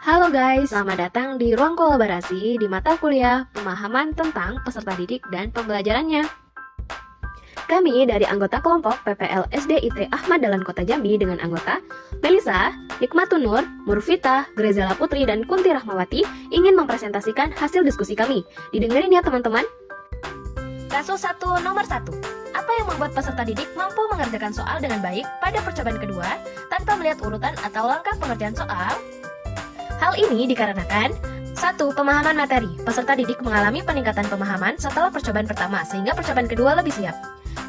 Halo guys, selamat datang di ruang kolaborasi di mata kuliah pemahaman tentang peserta didik dan pembelajarannya. Kami dari anggota kelompok PPL SDIT Ahmad Dahlan Kota Jambi dengan anggota Melisa, Hikmatun Nur, Murvita, Grezela Putri, dan Kunti Rahmawati ingin mempresentasikan hasil diskusi kami. Didengerin ya teman-teman. Kasus 1 nomor 1. Apa yang membuat peserta didik mampu mengerjakan soal dengan baik pada percobaan kedua tanpa melihat urutan atau langkah pengerjaan soal? Hal ini dikarenakan 1. Pemahaman materi. Peserta didik mengalami peningkatan pemahaman setelah percobaan pertama sehingga percobaan kedua lebih siap.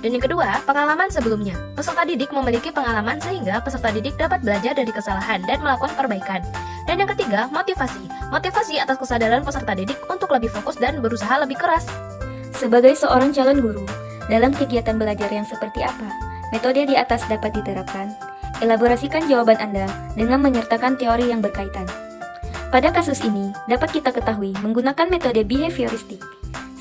Dan yang kedua, pengalaman sebelumnya. Peserta didik memiliki pengalaman sehingga peserta didik dapat belajar dari kesalahan dan melakukan perbaikan. Dan yang ketiga, motivasi. Motivasi atas kesadaran peserta didik untuk lebih fokus dan berusaha lebih keras. Sebagai seorang calon guru, dalam kegiatan belajar yang seperti apa metode di atas dapat diterapkan? Elaborasikan jawaban Anda dengan menyertakan teori yang berkaitan. Pada kasus ini, dapat kita ketahui menggunakan metode behavioristik,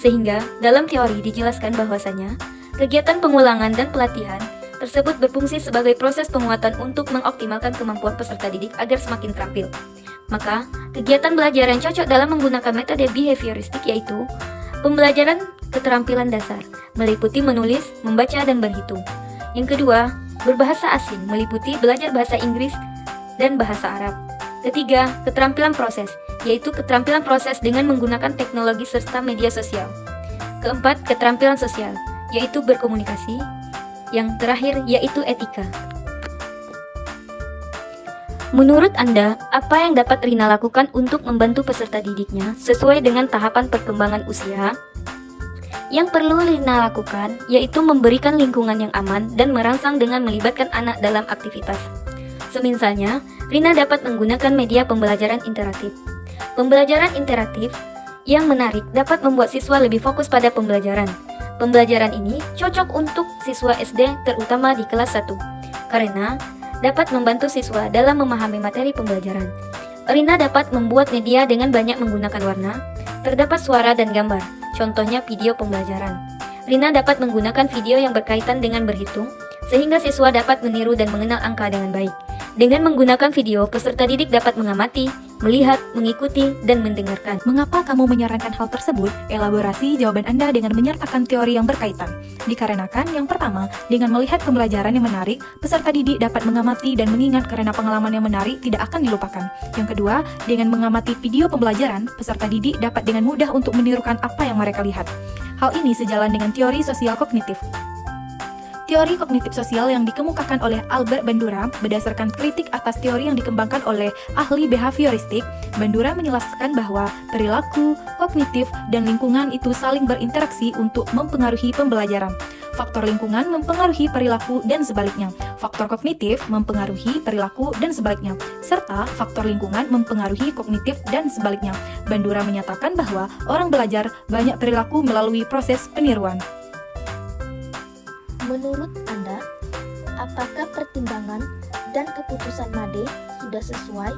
sehingga dalam teori dijelaskan bahwasanya kegiatan pengulangan dan pelatihan tersebut berfungsi sebagai proses penguatan untuk mengoptimalkan kemampuan peserta didik agar semakin terampil. Maka, kegiatan belajar yang cocok dalam menggunakan metode behavioristik yaitu pembelajaran keterampilan dasar, meliputi menulis, membaca, dan berhitung. Yang kedua, berbahasa asing, meliputi belajar bahasa Inggris dan bahasa Arab. Ketiga, keterampilan proses, yaitu keterampilan proses dengan menggunakan teknologi serta media sosial. Keempat, keterampilan sosial, yaitu berkomunikasi. Yang terakhir, yaitu etika. Menurut Anda, apa yang dapat Rina lakukan untuk membantu peserta didiknya sesuai dengan tahapan perkembangan usia? Yang perlu Rina lakukan, yaitu memberikan lingkungan yang aman dan merangsang dengan melibatkan anak dalam aktivitas. Semisalnya, Rina dapat menggunakan media pembelajaran interaktif. Pembelajaran interaktif yang menarik dapat membuat siswa lebih fokus pada pembelajaran. Pembelajaran ini cocok untuk siswa SD terutama di kelas 1, karena dapat membantu siswa dalam memahami materi pembelajaran. Rina dapat membuat media dengan banyak menggunakan warna, terdapat suara dan gambar, contohnya video pembelajaran. Rina dapat menggunakan video yang berkaitan dengan berhitung, sehingga siswa dapat meniru dan mengenal angka dengan baik. Dengan menggunakan video, peserta didik dapat mengamati, melihat, mengikuti, dan mendengarkan. Mengapa kamu menyarankan hal tersebut? Elaborasi jawaban Anda dengan menyertakan teori yang berkaitan. Dikarenakan yang pertama, dengan melihat pembelajaran yang menarik, peserta didik dapat mengamati dan mengingat karena pengalaman yang menarik tidak akan dilupakan. Yang kedua, dengan mengamati video pembelajaran, peserta didik dapat dengan mudah untuk menirukan apa yang mereka lihat. Hal ini sejalan dengan teori sosial kognitif. Teori kognitif sosial yang dikemukakan oleh Albert Bandura berdasarkan kritik atas teori yang dikembangkan oleh ahli behavioristik. Bandura menjelaskan bahwa perilaku, kognitif, dan lingkungan itu saling berinteraksi untuk mempengaruhi pembelajaran. Faktor lingkungan mempengaruhi perilaku dan sebaliknya. Faktor kognitif mempengaruhi perilaku dan sebaliknya. Serta faktor lingkungan mempengaruhi kognitif dan sebaliknya. Bandura menyatakan bahwa orang belajar banyak perilaku melalui proses peniruan. Menurut Anda, apakah pertimbangan dan keputusan MADE sudah sesuai?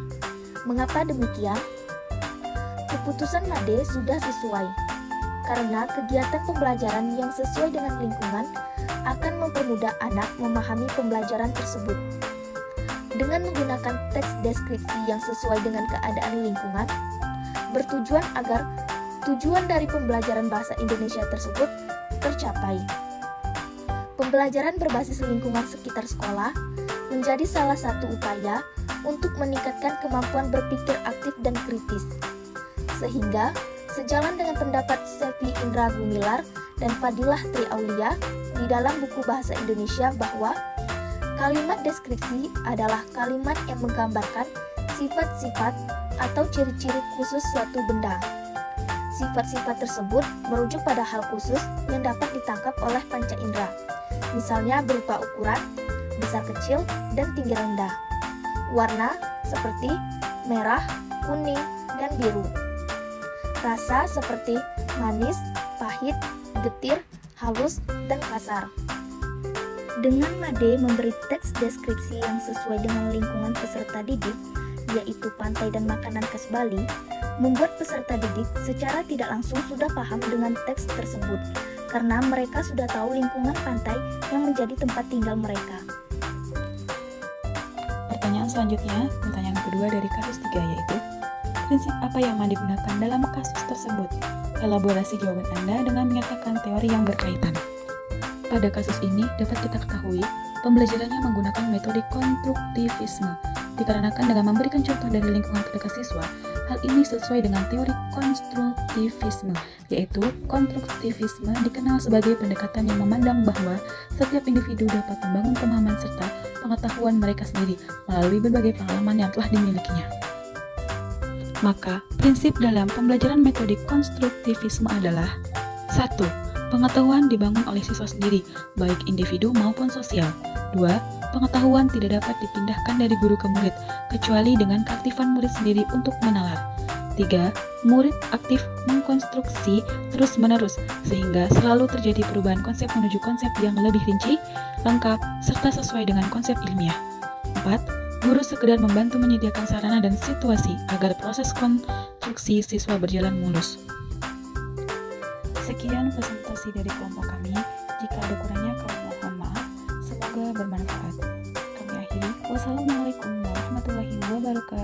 Mengapa demikian? Keputusan MADE sudah sesuai, karena kegiatan pembelajaran yang sesuai dengan lingkungan akan mempermudah anak memahami pembelajaran tersebut. Dengan menggunakan teks deskripsi yang sesuai dengan keadaan lingkungan, bertujuan agar tujuan dari pembelajaran bahasa Indonesia tersebut tercapai. Pembelajaran berbasis lingkungan sekitar sekolah menjadi salah satu upaya untuk meningkatkan kemampuan berpikir aktif dan kritis. Sehingga, sejalan dengan pendapat Sevi Indra Gumilar dan Fadilah Tri Aulia di dalam buku Bahasa Indonesia bahwa kalimat deskripsi adalah kalimat yang menggambarkan sifat-sifat atau ciri-ciri khusus suatu benda. Sifat-sifat tersebut merujuk pada hal khusus yang dapat ditangkap oleh panca indera. Misalnya berupa ukuran, besar kecil, dan tinggi rendah. Warna seperti merah, kuning, dan biru. Rasa seperti manis, pahit, getir, halus, dan kasar. Dengan MADE memberi teks deskripsi yang sesuai dengan lingkungan peserta didik, yaitu pantai dan makanan khas Bali, membuat peserta didik secara tidak langsung sudah paham dengan teks tersebut, karena mereka sudah tahu lingkungan pantai yang menjadi tempat tinggal mereka. Pertanyaan selanjutnya, pertanyaan kedua dari kasus 3 yaitu, Prinsip apa yang mau digunakan dalam kasus tersebut? Elaborasi jawaban Anda dengan menyertakan teori yang berkaitan. Pada kasus ini dapat kita ketahui, pembelajarannya menggunakan metode konstruktivisme. Dikarenakan dengan memberikan contoh dari lingkungan terdekat siswa, hal ini sesuai dengan teori konstruktivisme, yaitu konstruktivisme dikenal sebagai pendekatan yang memandang bahwa setiap individu dapat membangun pemahaman serta pengetahuan mereka sendiri melalui berbagai pengalaman yang telah dimilikinya. Maka, prinsip dalam pembelajaran metode konstruktivisme adalah 1. Pengetahuan dibangun oleh siswa sendiri, baik individu maupun sosial. 2. Pengetahuan tidak dapat dipindahkan dari guru ke murid, kecuali dengan keaktifan murid sendiri untuk menalar. 3. Murid aktif mengkonstruksi terus-menerus, sehingga selalu terjadi perubahan konsep menuju konsep yang lebih rinci, lengkap, serta sesuai dengan konsep ilmiah. 4. Guru sekedar membantu menyediakan sarana dan situasi agar proses konstruksi siswa berjalan mulus. Sekian presentasi dari kelompok kami. Jika ada kurangnya kami mohon maaf. Semoga bermanfaat. Kami akhiri. Wassalamualaikum warahmatullahi wabarakatuh.